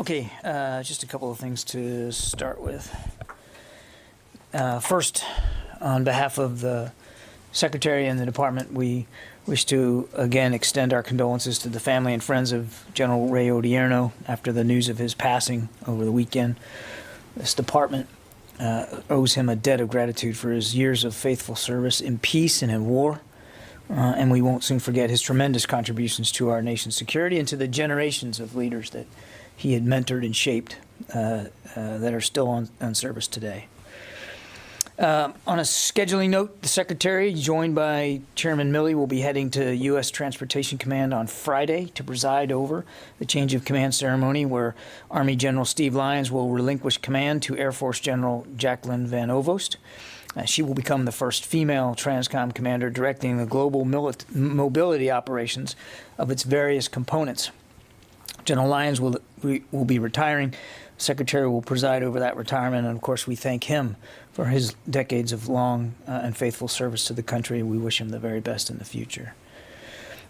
Okay, just a couple of things to start with. First, on behalf of the Secretary and the Department, we wish to again extend our condolences to the family and friends of General Ray Odierno after the news of his passing over the weekend. This department owes him a debt of gratitude for his years of faithful service in peace and in war. And we won't soon forget his tremendous contributions to our nation's security and to the generations of leaders that he had mentored and shaped that are still on service today. On a scheduling note, the Secretary, joined by Chairman Milley, will be heading to U.S. Transportation Command on Friday to preside over the change of command ceremony where Army General Steve Lyons will relinquish command to Air Force General Jacqueline Van Ovost. She will become the first female TRANSCOM commander directing the global mobility operations of its various components. General Lyons will be retiring. The Secretary will preside over that retirement, and of course we thank him for his decades of long and faithful service to the country. We wish him the very best in the future.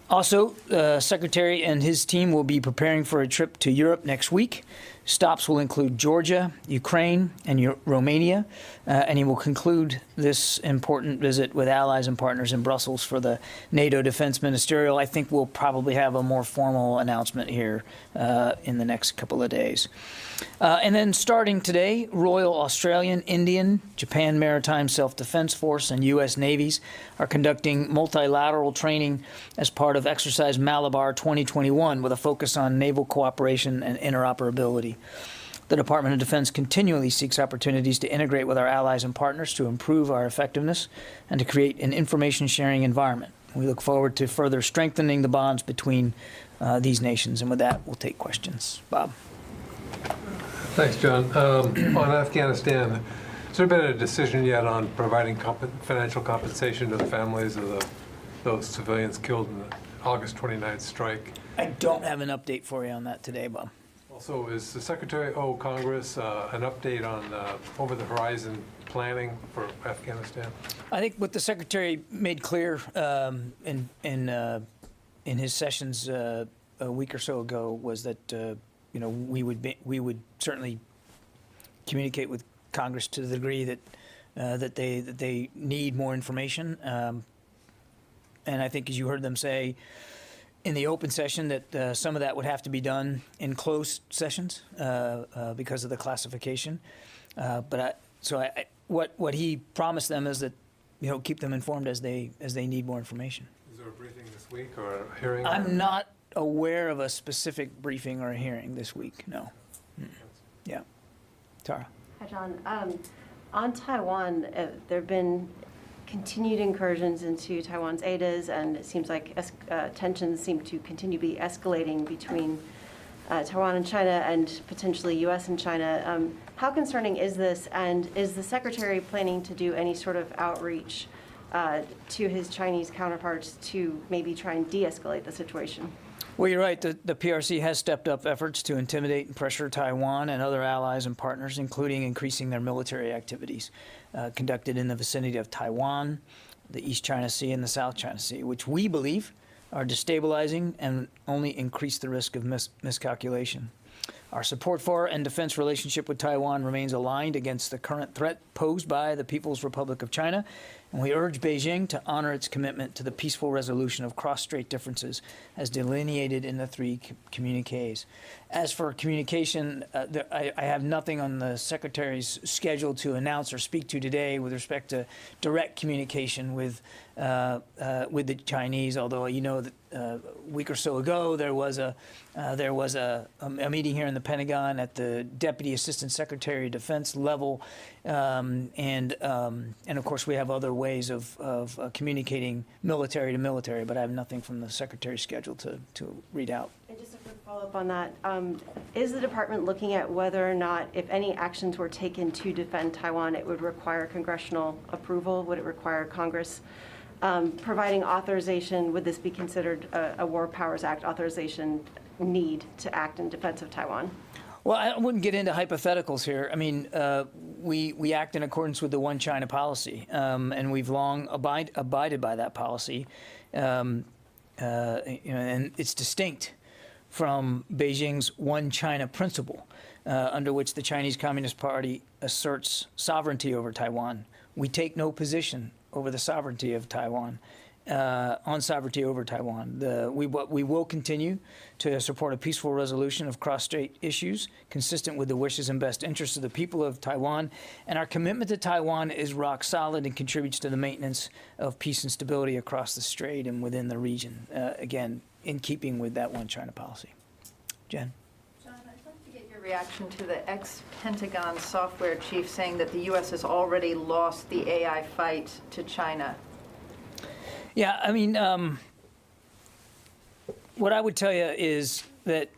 Also, the Secretary and his team will be preparing for a trip to Europe next week. Stops will include Georgia, Ukraine, and Romania, and he will conclude this important visit with allies and partners in Brussels for the NATO Defense Ministerial. I think we'll probably have a more formal announcement here in the next couple of days. And then starting today, Royal Australian, Indian, Japan Maritime Self-Defense Force, and U.S. Navies are conducting multilateral training as part of Exercise Malabar 2021 with a focus on naval cooperation and interoperability. The Department of Defense continually seeks opportunities to integrate with our allies and partners to improve our effectiveness and to create an information-sharing environment. We look forward to further strengthening the bonds between these nations. And with that, we'll take questions. Bob. Thanks, John. On Afghanistan, has there been a decision yet on providing financial compensation to the families of those civilians killed in the August 29th strike? I don't have an update for you on that today, Bob. Also, is the Secretary owe Congress an update on over-the-horizon planning for Afghanistan? I think what the Secretary made clear in his sessions a week or so ago was that we would certainly communicate with Congress to the degree that they need more information, and I think, as you heard them say in the open session, that some of that would have to be done in closed sessions because of the classification. What he promised them is that keep them informed as they need more information. Is there a briefing this week or a hearing? I'm not aware of a specific briefing or a hearing this week. No. Yeah. Tara. Hi, John. On Taiwan, there have been continued incursions into Taiwan's ADAs, and it seems like tensions seem to continue to be escalating between Taiwan and China and potentially U.S. and China. How concerning is this, and is the Secretary planning to do any sort of outreach to his Chinese counterparts to maybe try and de-escalate the situation? Well, you're right. The PRC has stepped up efforts to intimidate and pressure Taiwan and other allies and partners, including increasing their military activities conducted in the vicinity of Taiwan, the East China Sea, and the South China Sea, which we believe are destabilizing and only increase the risk of miscalculation. Our support for and defense relationship with Taiwan remains aligned against the current threat posed by the People's Republic of China, and we urge Beijing to honor its commitment to the peaceful resolution of cross-strait differences as delineated in the three communiques. As for communication, I have nothing on the Secretary's schedule to announce or speak to today with respect to direct communication with the Chinese, although that a week or so ago there was a meeting here in the Pentagon at the Deputy Assistant Secretary of Defense level, and of course we have other ways of communicating military to military, but I have nothing from the Secretary's schedule to read out. And just a quick follow-up on that, is the department looking at whether or not, if any actions were taken to defend Taiwan, it would require congressional approval? Would it require Congress providing authorization? Would this be considered a War Powers Act authorization need to act in defense of Taiwan? Well, I wouldn't get into hypotheticals here. I mean, we act in accordance with the One China policy, and we've long abided by that policy, and it's distinct from Beijing's One China principle, under which the Chinese Communist Party asserts sovereignty over Taiwan. We take no position over the sovereignty of Taiwan, on sovereignty over Taiwan. We will continue to support a peaceful resolution of cross-strait issues consistent with the wishes and best interests of the people of Taiwan. And our commitment to Taiwan is rock solid and contributes to the maintenance of peace and stability across the strait and within the region, again, in keeping with that One China policy. Jen? John, I'd like to get your reaction to the ex-Pentagon software chief saying that the U.S. has already lost the AI fight to China. Yeah, I mean, what I would tell you is that,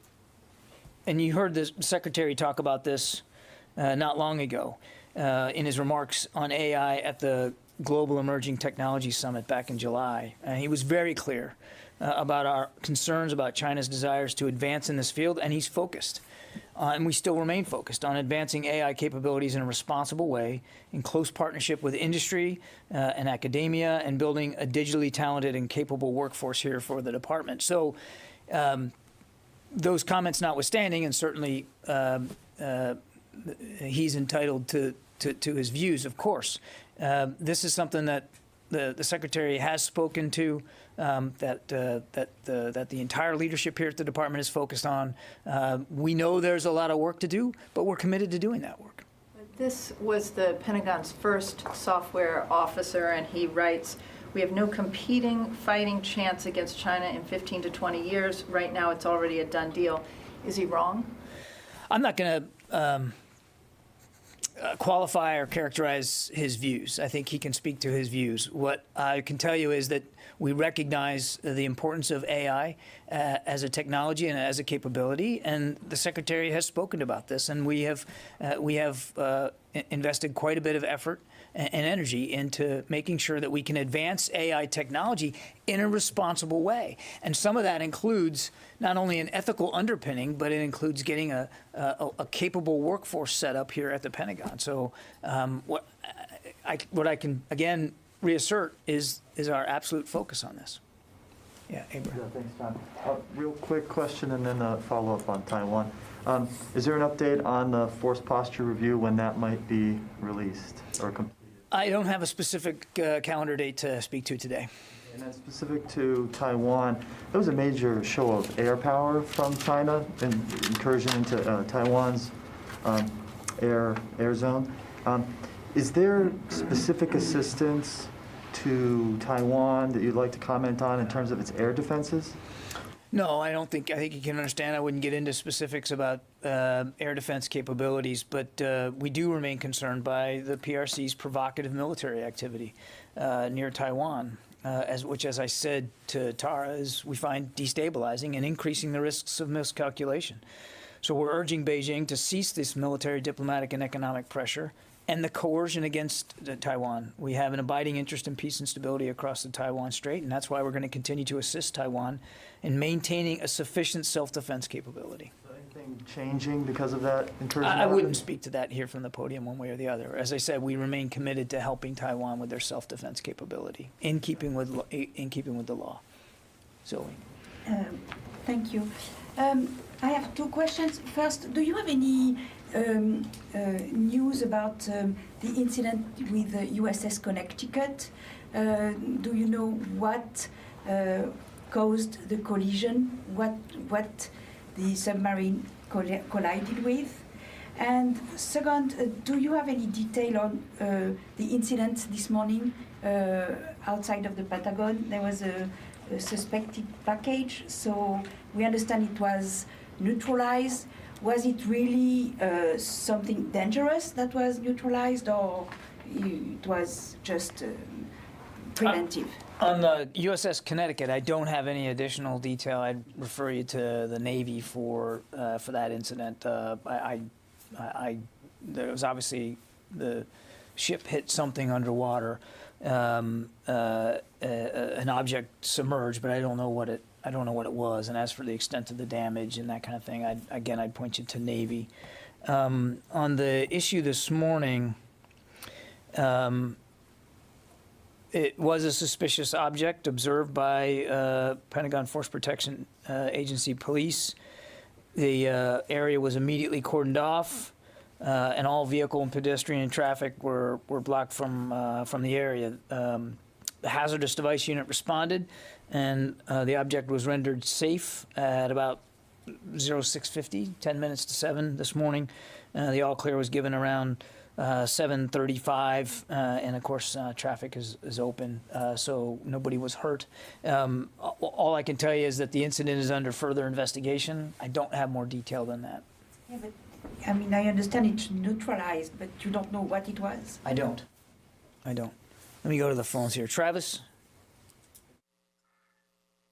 and you heard the Secretary talk about this not long ago in his remarks on AI at the Global Emerging Technology Summit back in July. He was very clear about our concerns about China's desires to advance in this field, and he's focused. And we still remain focused on advancing AI capabilities in a responsible way, in close partnership with industry and academia, and building a digitally talented and capable workforce here for the department. So those comments notwithstanding, and certainly he's entitled to his views, of course, this is something that the Secretary has spoken to, that the entire leadership here at the department is focused on. We know there's a lot of work to do, but we're committed to doing that work. This was the Pentagon's first software officer, and he writes, "We have no competing fighting chance against China in 15 to 20 years. Right now, it's already a done deal." Is he wrong? I'm not going to qualify or characterize his views. I think he can speak to his views. What I can tell you is that we recognize the importance of AI as a technology and as a capability, and the Secretary has spoken about this, and we have invested quite a bit of effort and energy into making sure that we can advance AI technology in a responsible way. And some of that includes not only an ethical underpinning, but it includes getting a capable workforce set up here at the Pentagon. So what I can, again, reassert is our absolute focus on this. Yeah, Abraham. Yeah, thanks, John. Real quick question and then a follow-up on Taiwan. Is there an update on the force posture review, when that might be released or completed? I don't have a specific calendar date to speak to today. And then specific to Taiwan, there was a major show of air power from China, an incursion into Taiwan's air zone. Is there specific assistance to Taiwan that you'd like to comment on in terms of its air defenses? No, I don't think. I think you can understand. I wouldn't get into specifics about air defense capabilities, but we do remain concerned by the PRC's provocative military activity near Taiwan, which, as I said to Tara, is we find destabilizing and increasing the risks of miscalculation. So we're urging Beijing to cease this military, diplomatic, and economic pressure and the coercion against Taiwan. We have an abiding interest in peace and stability across the Taiwan Strait, and that's why we're going to continue to assist Taiwan in maintaining a sufficient self-defense capability. Is anything changing because of that incursion? I wouldn't speak to that here from the podium one way or the other. As I said, we remain committed to helping Taiwan with their self-defense capability in keeping with the law. Zoe. Thank you. I have two questions. First, do you have any news about the incident with the USS Connecticut? Do you know what caused the collision? What the submarine collided with? And second, do you have any detail on the incident this morning outside of the Pentagon? There was a suspected package, so we understand it was neutralized. Was it really something dangerous that was neutralized, or it was just preventive? On the USS Connecticut, I don't have any additional detail. I'd refer you to the Navy for that incident. There was obviously the ship hit something underwater, an object submerged, but I don't know what it was. And as for the extent of the damage and that kind of thing, I'd point you to Navy. On the issue this morning, It was a suspicious object observed by Pentagon Force Protection Agency police. The area was immediately cordoned off, and all vehicle and pedestrian traffic were blocked from the area. The hazardous device unit responded, and the object was rendered safe at about 0650, 10 minutes to 7 this morning. The all clear was given around 7:35, and of course traffic is open, so nobody was hurt. All I can tell you is that the incident is under further investigation. I don't have more detail than that. Yeah, but I mean, I understand it's neutralized, but you don't know what it was. I don't. Let me go to the phones here. Travis?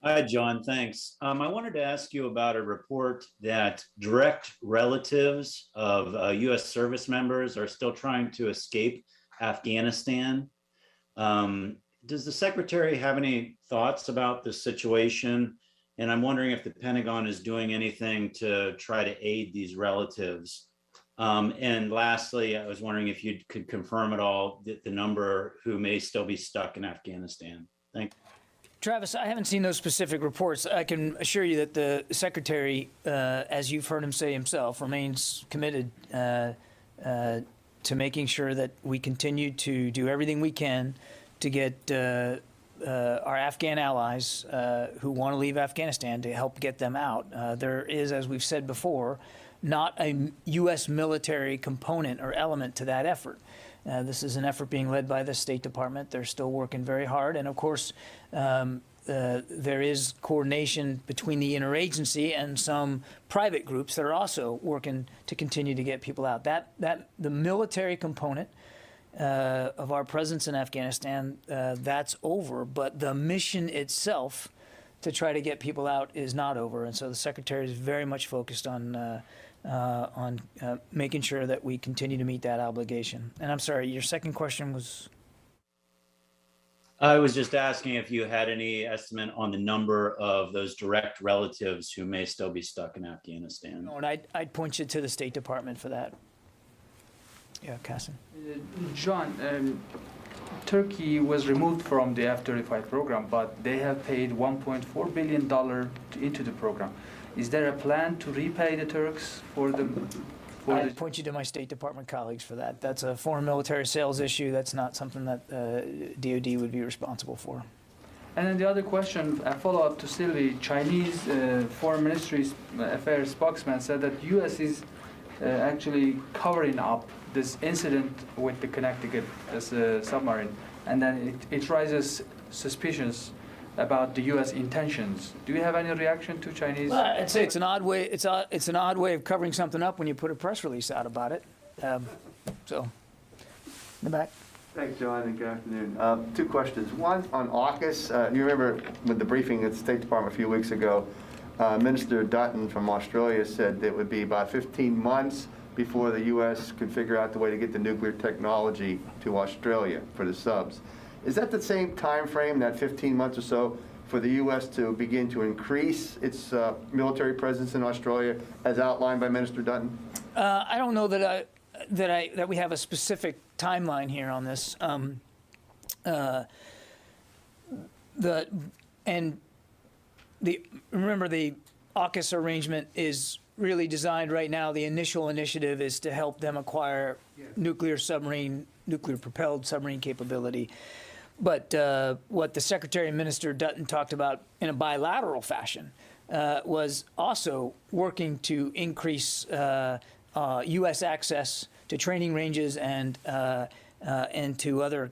Hi, John. Thanks. I wanted to ask you about a report that direct relatives of U.S. service members are still trying to escape Afghanistan. Does the Secretary have any thoughts about this situation? And I'm wondering if the Pentagon is doing anything to try to aid these relatives. And lastly, I was wondering if you could confirm at all the number who may still be stuck in Afghanistan. Thank you. Travis, I haven't seen those specific reports. I can assure you that the Secretary, as you've heard him say himself, remains committed to making sure that we continue to do everything we can to get our Afghan allies who want to leave Afghanistan to help get them out. There is, as we've said before, not a U.S. military component or element to that effort. This is an effort being led by the State Department. They're still working very hard. And of course, there is coordination between the interagency and some private groups that are also working to continue to get people out. The military component of our presence in Afghanistan, that's over. But the mission itself to try to get people out is not over. And so the Secretary is very much focused on making sure that we continue to meet that obligation. And I'm sorry, your second question was? I was just asking if you had any estimate on the number of those direct relatives who may still be stuck in Afghanistan. No, and I'd point you to the State Department for that. Yeah, Kassim. John, Turkey was removed from the F-35 program, but they have paid $1.4 billion into the program. Is there a plan to repay the Turks for the? I'd point you to my State Department colleagues for that. That's a foreign military sales issue. That's not something that DOD would be responsible for. And then the other question, a follow-up to Sylvie, Chinese Foreign Ministry Affairs spokesman said that U.S. is actually covering up this incident with the Connecticut submarine, and then it raises suspicions about the U.S. intentions. Do you have any reaction to Chinese? Well, I'd say it's an odd way. It's an odd way of covering something up when you put a press release out about it. So, in the back. Thanks, John, and good afternoon. Two questions. One on AUKUS. You remember with the briefing at the State Department a few weeks ago, Minister Dutton from Australia said it would be about 15 months before the U.S. could figure out the way to get the nuclear technology to Australia for the subs. Is that the same time frame, that 15 months or so, for the U.S. to begin to increase its military presence in Australia, as outlined by Minister Dutton? I don't know that we have a specific timeline here on this. Remember, the AUKUS arrangement is really designed right now. The initial initiative is to help them acquire nuclear propelled submarine capability. But what the Secretary and Minister Dutton talked about in a bilateral fashion was also working to increase U.S. access to training ranges and to other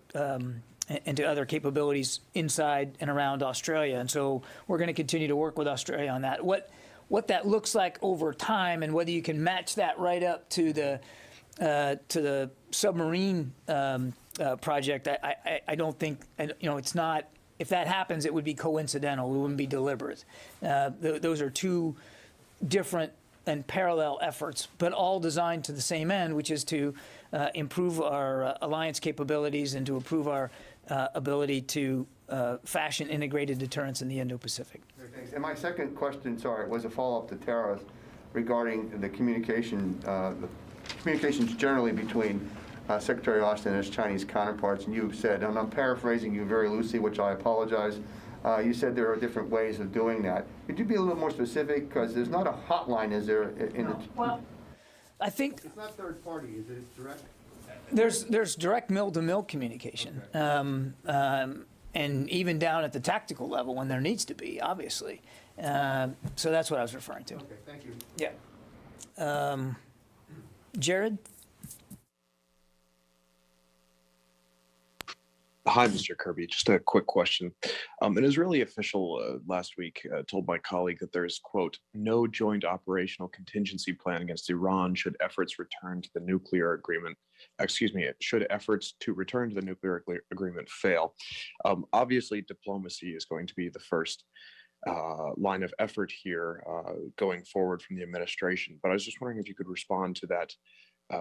capabilities inside and around Australia. And so we're going to continue to work with Australia on that. What that looks like over time, and whether you can match that right up to the submarine project, I don't think, it's not. If that happens, it would be coincidental. It wouldn't be deliberate. Those are two different and parallel efforts, but all designed to the same end, which is to improve our alliance capabilities and to improve our ability to fashion integrated deterrence in the Indo-Pacific. Thanks. And my second question, was a follow-up to Tara's regarding the communications generally between Secretary Austin and his Chinese counterparts, and you said, and I'm paraphrasing you very loosely, which I apologize, you said there are different ways of doing that. Could you be a little more specific? Because there's not a hotline, is there? Well, I think It's not third party, is it? It's direct? there's direct mill-to-mill communication, and even down at the tactical level when there needs to be, obviously. So that's what I was referring to. Okay, thank you. Yeah. Jared? Hi, Mr. Kirby. Just a quick question. An Israeli official last week told my colleague that there's, quote, no joint operational contingency plan against Iran should efforts return to the nuclear agreement. Excuse me, should efforts to return to the nuclear agreement fail. Obviously, diplomacy is going to be the first line of effort here going forward from the administration. But I was just wondering if you could respond to that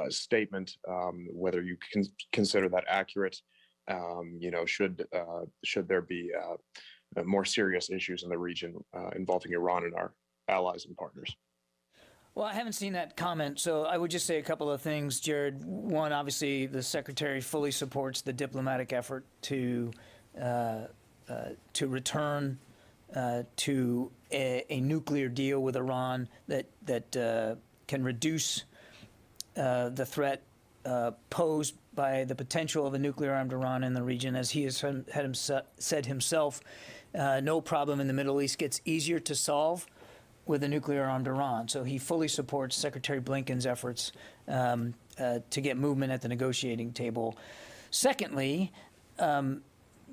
statement, whether you can consider that accurate. Should there be more serious issues in the region involving Iran and our allies and partners? Well, I haven't seen that comment, so I would just say a couple of things, Jared. One, obviously, the Secretary fully supports the diplomatic effort to return to a nuclear deal with Iran that can reduce the threat posed by the potential of a nuclear-armed Iran in the region. As he has said himself, no problem in the Middle East gets easier to solve with a nuclear-armed Iran. So he fully supports Secretary Blinken's efforts to get movement at the negotiating table. Secondly,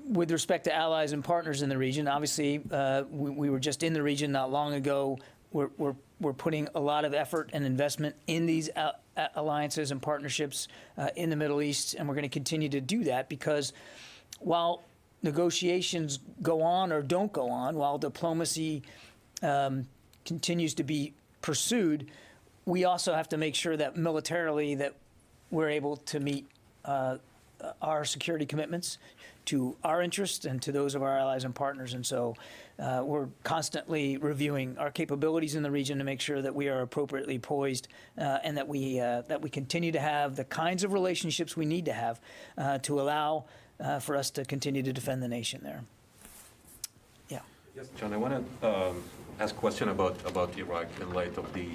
with respect to allies and partners in the region, obviously we were just in the region not long ago. We're putting a lot of effort and investment in these alliances and partnerships in the Middle East, and we're going to continue to do that because while negotiations go on or don't go on, while diplomacy continues to be pursued, we also have to make sure that militarily that we're able to meet our security commitments to our interests and to those of our allies and partners. And so we're constantly reviewing our capabilities in the region to make sure that we are appropriately poised and that we continue to have the kinds of relationships we need to have to allow for us to continue to defend the nation there. Yeah. Yes, John, I want to ask a question about Iraq in light of the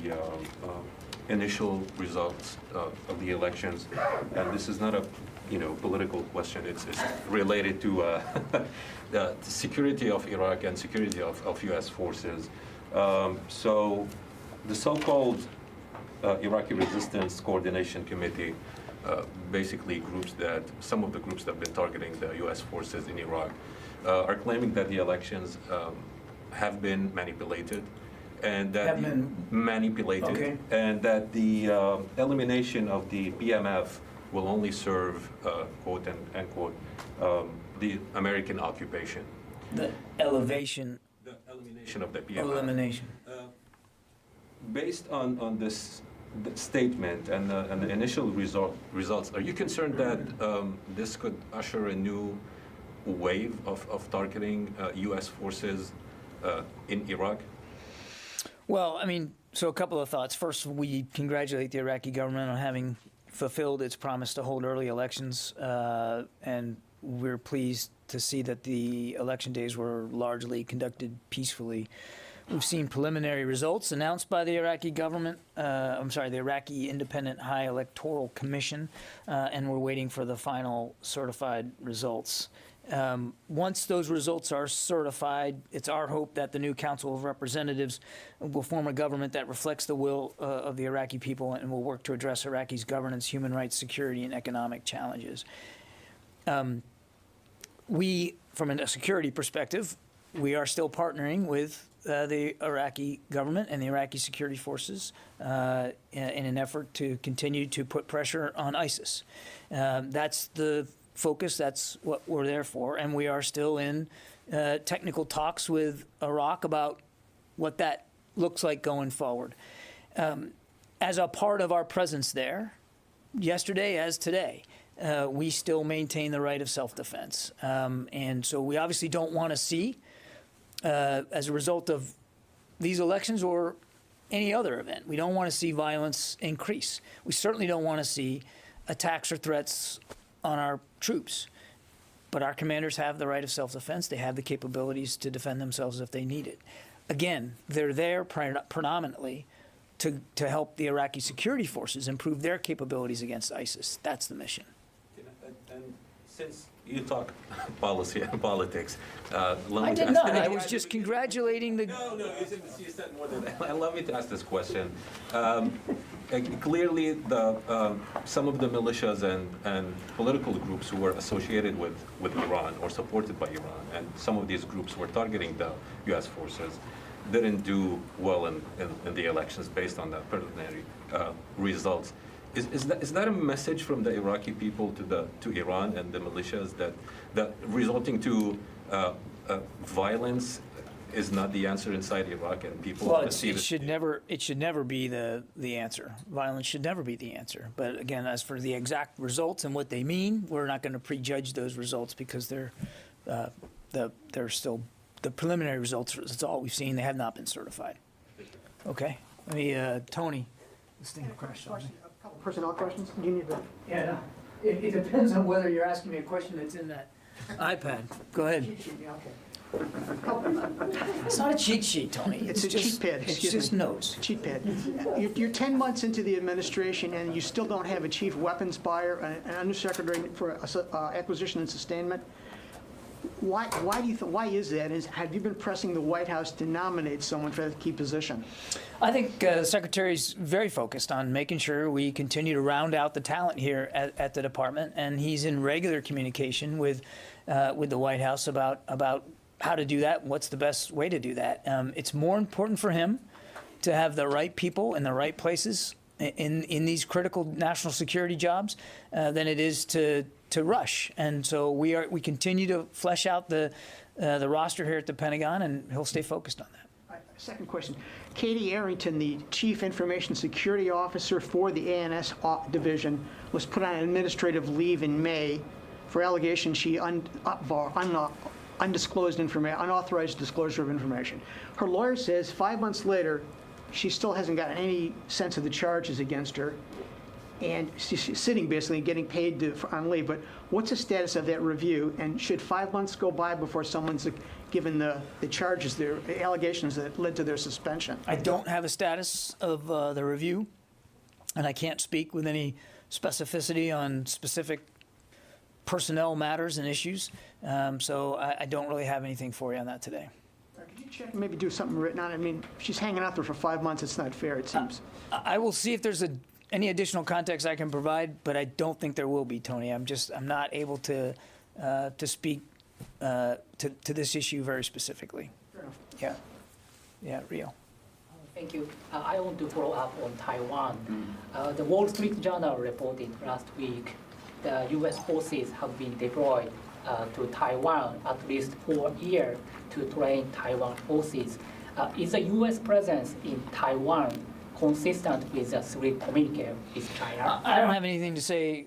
initial results of the elections. And this is not a political question. It's related to the security of Iraq and security of U.S. forces. So the so-called Iraqi Resistance Coordination Committee, basically some of the groups that have been targeting the U.S. forces in Iraq, are claiming that the elections have been manipulated, and that Okay. and that the elimination of the PMF will only serve, quote and unquote, the American occupation. The elimination of the PMF. elimination. Based on this statement and the initial results, are you concerned that this could usher a new wave of targeting U.S. forces in Iraq? Well, I mean, so a couple of thoughts. First, we congratulate the Iraqi government on having fulfilled its promise to hold early elections, and we're pleased to see that the election days were largely conducted peacefully. We've seen preliminary results announced by the Iraqi government, the Iraqi Independent High Electoral Commission, and we're waiting for the final certified results. Once those results are certified, it's our hope that the new Council of Representatives will form a government that reflects the will of the Iraqi people and will work to address Iraqi's governance, human rights, security, and economic challenges. We, from a security perspective, we are still partnering with the Iraqi government and the Iraqi security forces in an effort to continue to put pressure on ISIS. That's the focus. That's what we're there for. And we are still in technical talks with Iraq about what that looks like going forward. As a part of our presence there, yesterday as today, we still maintain the right of self-defense. And so we obviously don't want to see, as a result of these elections or any other event, we don't want to see violence increase. We certainly don't want to see attacks or threats on our troops. But our commanders have the right of self-defense. They have the capabilities to defend themselves if they need it. Again, they're there predominantly to help the Iraqi security forces improve their capabilities against ISIS. That's the mission. And since you talk policy and politics, let me I did ask- not. I was just congratulating the... No, you said more than that. Allow me to ask this question. Clearly, some of the militias and political groups who were associated with Iran or supported by Iran, and some of these groups were targeting the U.S. forces, didn't do well in the elections based on the preliminary results. Is that a message from the Iraqi people to Iran and the militias that resulting to violence is not the answer inside Iraq, and people Well, perceive it should never be the answer. Violence should never be the answer. But again, as for the exact results and what they mean, we're not going to prejudge those results because they're still the preliminary results. That's all we've seen. They have not been certified. Okay. Let me, Tony. This thing crashed on me. A couple personnel questions. Do you need to? Yeah. It depends on whether you're asking me a question that's in that iPad. Go ahead. Cheat sheet, yeah, okay. It's not a cheat sheet, Tony. It's a just, cheat pad, It's excuse just me. notes. Cheat pad. You're 10 months into the administration and you still don't have a chief weapons buyer, an undersecretary for acquisition and sustainment. Why is that? Have you been pressing the White House to nominate someone for that key position? I think the Secretary's very focused on making sure we continue to round out the talent here at the department, and he's in regular communication with the White House about how to do that, what's the best way to do that. It's more important for him to have the right people in the right places in these critical national security jobs than it is to rush. And so we continue to flesh out the roster here at the Pentagon, and he'll stay focused on that. Second question. Katie Arrington, the Chief Information Security Officer for the ANS Division, was put on administrative leave in May for allegations she undisclosed information, unauthorized disclosure of information. Her lawyer says 5 months later, she still hasn't gotten any sense of the charges against her, and she's sitting basically getting paid on leave. But what's the status of that review? And should 5 months go by before someone's given the charges, the allegations that led to their suspension? I don't have a status of the review, and I can't speak with any specificity on specific personnel matters and issues. So I don't really have anything for you on that today. Could you check, maybe do something written on it? I mean, she's hanging out there for 5 months. It's not fair, it seems. I will see if there's any additional context I can provide, but I don't think there will be, Tony. I'm not able to speak to this issue very specifically. Fair enough. Yeah, Rio. Thank you. I want to follow up on Taiwan. The Wall Street Journal reported last week the U.S. forces have been deployed to Taiwan at least for a year to train Taiwan forces. Is the U.S. presence in Taiwan consistent with the three communique with China? I don't have anything to say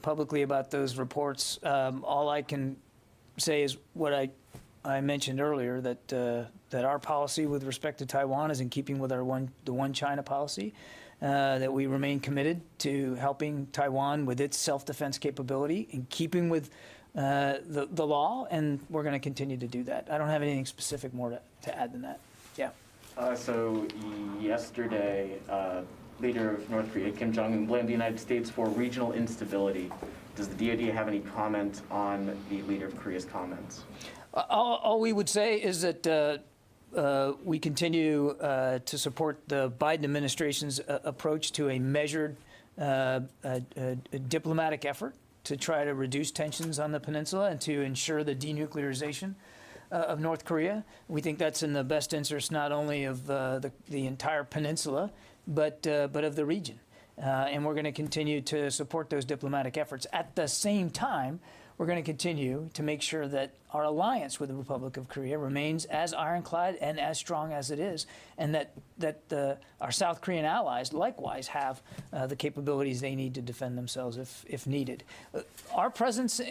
publicly about those reports. All I can say is what I mentioned earlier, that our policy with respect to Taiwan is in keeping with the one China policy, that we remain committed to helping Taiwan with its self-defense capability, in keeping with the law, and we're going to continue to do that. I don't have anything specific more to add than that. Yeah. So yesterday, leader of North Korea, Kim Jong-un, blamed the United States for regional instability. Does the DoD have any comment on the leader of Korea's comments? All we would say is that we continue to support the Biden administration's approach to a measured diplomatic effort to try to reduce tensions on the peninsula and to ensure the denuclearization of North Korea. We think that's in the best interest not only of the entire peninsula, but of the region. And we're going to continue to support those diplomatic efforts. At the same time, we're going to continue to make sure that our alliance with the Republic of Korea remains as ironclad and as strong as it is, and that our South Korean allies likewise have the capabilities they need to defend themselves if needed. Our presence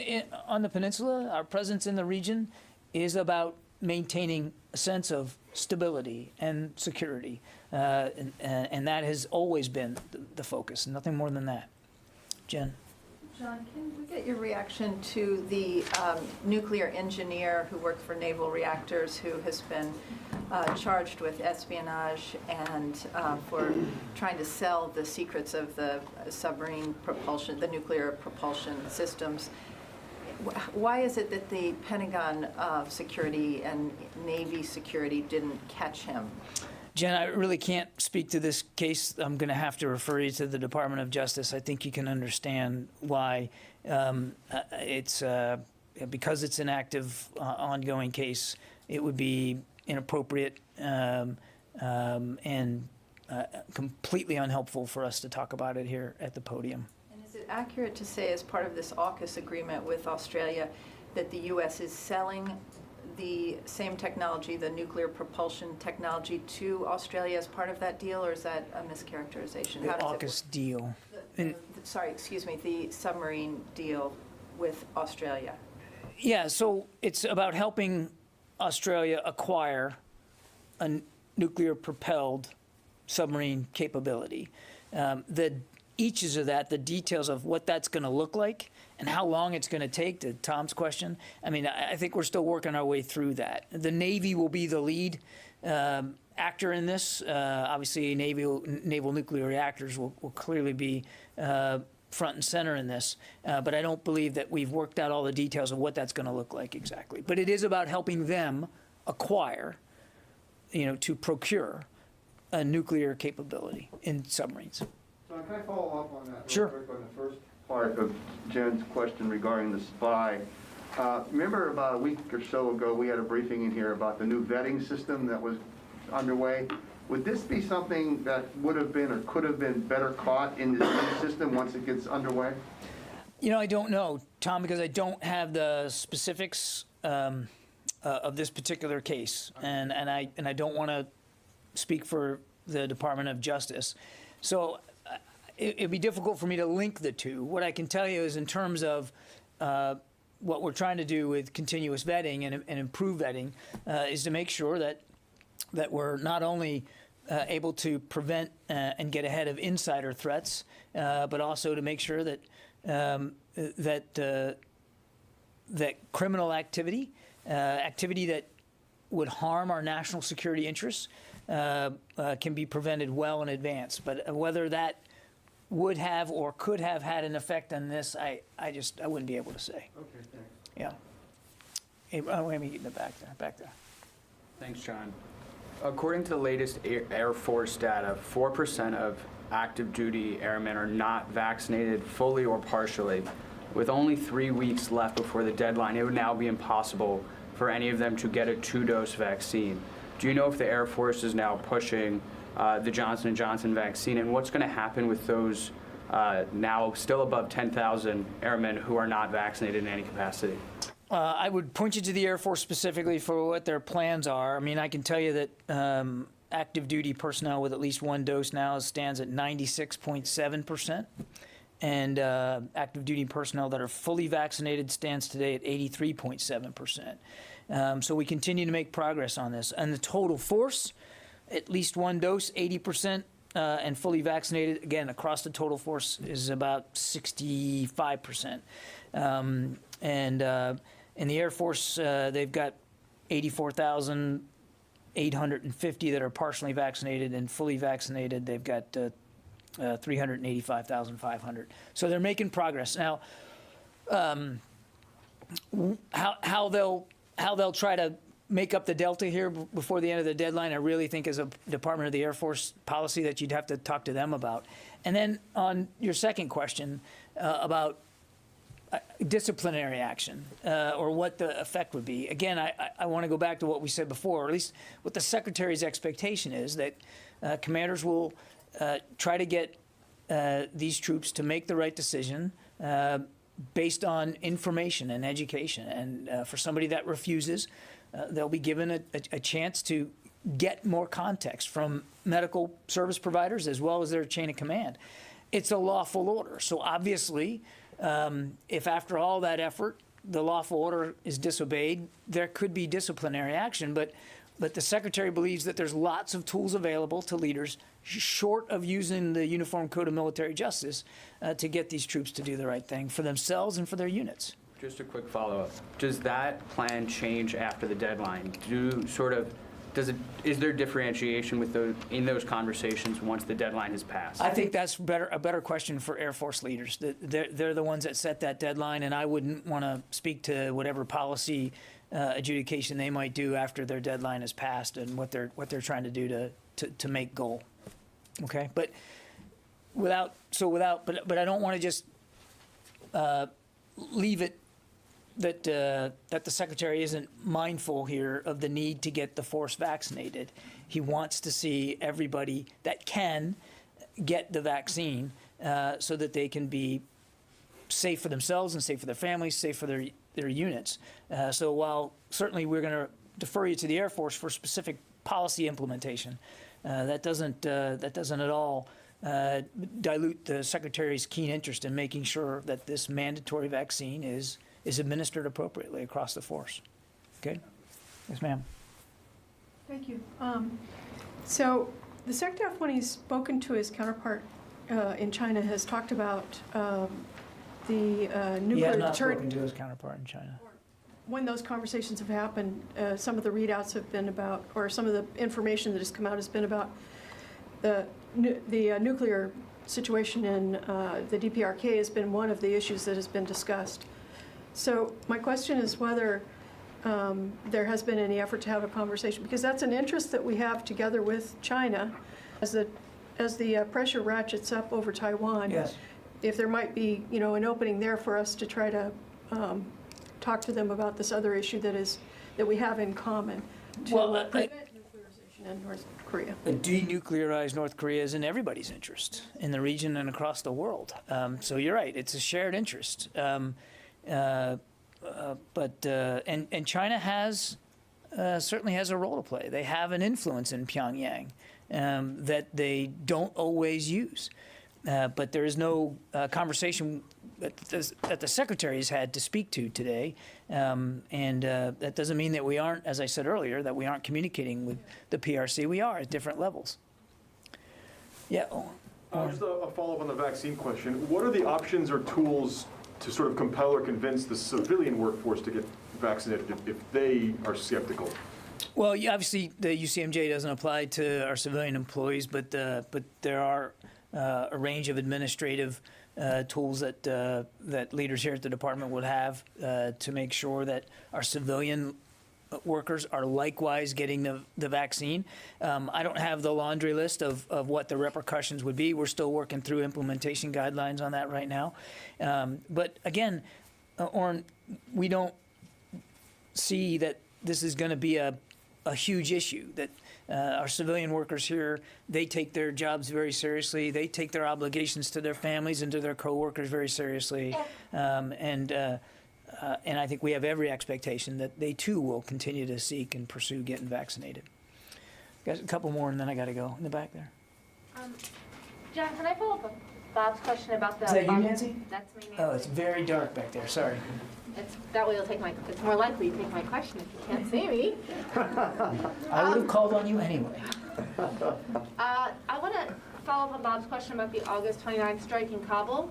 on the peninsula, our presence in the region, is about maintaining a sense of stability and security, and that has always been the focus, nothing more than that. Jen? John, can we get your reaction to the nuclear engineer who worked for naval reactors who has been charged with espionage and for trying to sell the secrets of the submarine propulsion, the nuclear propulsion systems? Why is it that the Pentagon security and Navy security didn't catch him? Jen, I really can't speak to this case. I'm going to have to refer you to the Department of Justice. I think you can understand why. It's because it's an active, ongoing case, it would be inappropriate and completely unhelpful for us to talk about it here at the podium. And is it accurate to say, as part of this AUKUS agreement with Australia, that the U.S. is selling the same technology, the nuclear propulsion technology, to Australia as part of that deal, or is that a mischaracterization? The AUKUS deal. Sorry, excuse me, the submarine deal with Australia. Yeah, so it's about helping Australia acquire a nuclear-propelled submarine capability. Each of that, the details of what that's going to look like and how long it's going to take, to Tom's question, I mean, I think we're still working our way through that. The Navy will be the lead actor in this. Obviously, naval nuclear reactors will clearly be front and center in this. But I don't believe that we've worked out all the details of what that's going to look like exactly. But it is about helping them acquire, to procure a nuclear capability in submarines. So can I follow up on that Sure. real quick on the first part of Jen's question regarding the spy? Remember about a week or so ago, we had a briefing in here about the new vetting system that was underway. Would this be something that would have been or could have been better caught in this new system once it gets underway? I don't know, Tom, because I don't have the specifics of this particular case, and I don't want to speak for the Department of Justice. So it'd be difficult for me to link the two. What I can tell you is, in terms of what we're trying to do with continuous vetting and improved vetting, is to make sure that we're not only able to prevent and get ahead of insider threats, but also to make sure that that criminal activity, activity that would harm our national security interests, can be prevented well in advance. But whether that would have or could have had an effect on this, I wouldn't be able to say. Okay, thanks. Yeah. Hey, let me get in the back there. Thanks, John. According to the latest Air Force data, 4% of active duty airmen are not vaccinated fully or partially. With only 3 weeks left before the deadline, it would now be impossible for any of them to get a 2-dose vaccine. Do you know if the Air Force is now pushing the Johnson & Johnson vaccine, and what's going to happen with those now still above 10,000 airmen who are not vaccinated in any capacity? I would point you to the Air Force specifically for what their plans are. I mean, I can tell you that active duty personnel with at least 1 dose now stands at 96.7%. And active duty personnel that are fully vaccinated stands today at 83.7%. So we continue to make progress on this. And the total force, at least 1 dose, 80%, and fully vaccinated, again, across the total force is about 65%. And in the Air Force, they've got 84,850 that are partially vaccinated, and fully vaccinated, they've got 385,500. So they're making progress. Now, how they'll try to make up the delta here before the end of the deadline, I really think is a Department of the Air Force policy that you'd have to talk to them about. And then on your second question about disciplinary action or what the effect would be, again, I want to go back to what we said before, or at least what the Secretary's expectation is, that commanders will try to get these troops to make the right decision based on information and education. And for somebody that refuses, they'll be given a chance to get more context from medical service providers as well as their chain of command. It's a lawful order. So obviously, if after all that effort, the lawful order is disobeyed, there could be disciplinary action. But the Secretary believes that there's lots of tools available to leaders short of using the Uniform Code of Military Justice to get these troops to do the right thing for themselves and for their units. Just a quick follow-up. Does that plan change after the deadline? Is there differentiation with in those conversations once the deadline has passed? I think that's a better question for Air Force leaders. They're the ones that set that deadline, and I wouldn't want to speak to whatever policy adjudication they might do after their deadline is passed and what they're trying to do to make goal. Okay, but I don't want to just leave it that the Secretary isn't mindful here of the need to get the force vaccinated. He wants to see everybody that can get the vaccine so that they can be safe for themselves and safe for their families, safe for their units. So while certainly we're going to defer you to the Air Force for specific policy implementation, that doesn't at all dilute the Secretary's keen interest in making sure that this mandatory vaccine is administered appropriately across the force. Okay? Yes, ma'am. Thank you. So the SecDef, when he's spoken to his counterpart in China, has talked about the nuclear He has not deterrent. spoken to his counterpart in China. When those conversations have happened, some of the readouts have been about, or some of the information that has come out has been about the nuclear situation in the DPRK has been one of the issues that has been discussed. So my question is whether there has been any effort to have a conversation, because that's an interest that we have together with China as the pressure ratchets up over Taiwan. Yes. If there might be, an opening there for us to try to talk to them about this other issue that we have in common to prevent nuclearization in North Korea. Denuclearize North Korea is in everybody's interest in the region and across the world. So you're right; it's a shared interest. But China certainly has a role to play. They have an influence in Pyongyang that they don't always use. But there is no conversation that the Secretary has had to speak to today. That doesn't mean that we aren't, as I said earlier, that we aren't communicating with the PRC. We are at different levels. Yeah. Just a follow-up on the vaccine question. What are the options or tools to sort of compel or convince the civilian workforce to get vaccinated if they are skeptical? Well, obviously the UCMJ doesn't apply to our civilian employees, but there are a range of administrative tools that leaders here at the department would have to make sure that our civilian workers are likewise getting the vaccine. I don't have the laundry list of what the repercussions would be. We're still working through implementation guidelines on that right now. But again, Oren, we don't see that this is going to be a huge issue, that our civilian workers here, they take their jobs very seriously. They take their obligations to their families and to their coworkers very seriously. And I think we have every expectation that they too will continue to seek and pursue getting vaccinated. Got a couple more and then I got to go in the back there. John, can I follow up on Bob's question about the... Is that you, Nancy? That's me, Nancy. Oh, it's very dark back there. Sorry. That way it's more likely you take my question if you can't see me. I would have called on you anyway. I want to follow up on Bob's question about the August 29th strike in Kabul.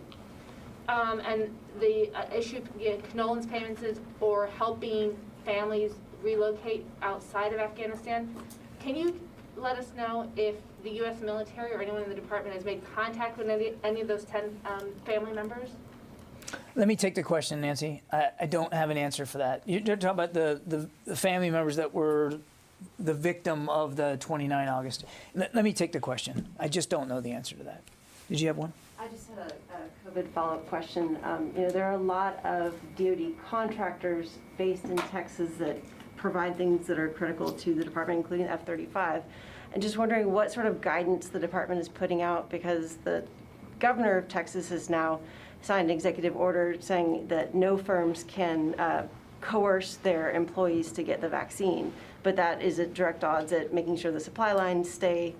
And the issue of condolence payments or helping families relocate outside of Afghanistan. Can you let us know if the U.S. military or anyone in the department has made contact with any of those 10 family members? Let me take the question, Nancy. I don't have an answer for that. You're talking about the family members that were the victim of the 29 August. Let me take the question. I just don't know the answer to that. Did you have one? I just had a COVID follow-up question. There are a lot of DoD contractors based in Texas that provide things that are critical to the department, including F-35. And just wondering what sort of guidance the department is putting out, because the governor of Texas has now signed an executive order saying that no firms can coerce their employees to get the vaccine. But that is at direct odds at making sure the supply lines stay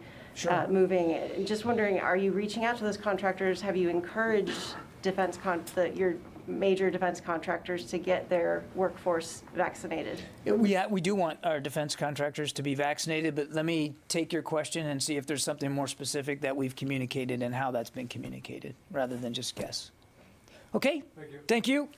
moving. Just wondering, are you reaching out to those contractors? Have you encouraged defense your major defense contractors to get their workforce vaccinated? We do want our defense contractors to be vaccinated, but let me take your question and see if there's something more specific that we've communicated and how that's been communicated, rather than just guess. Okay? Thank you. Thank you.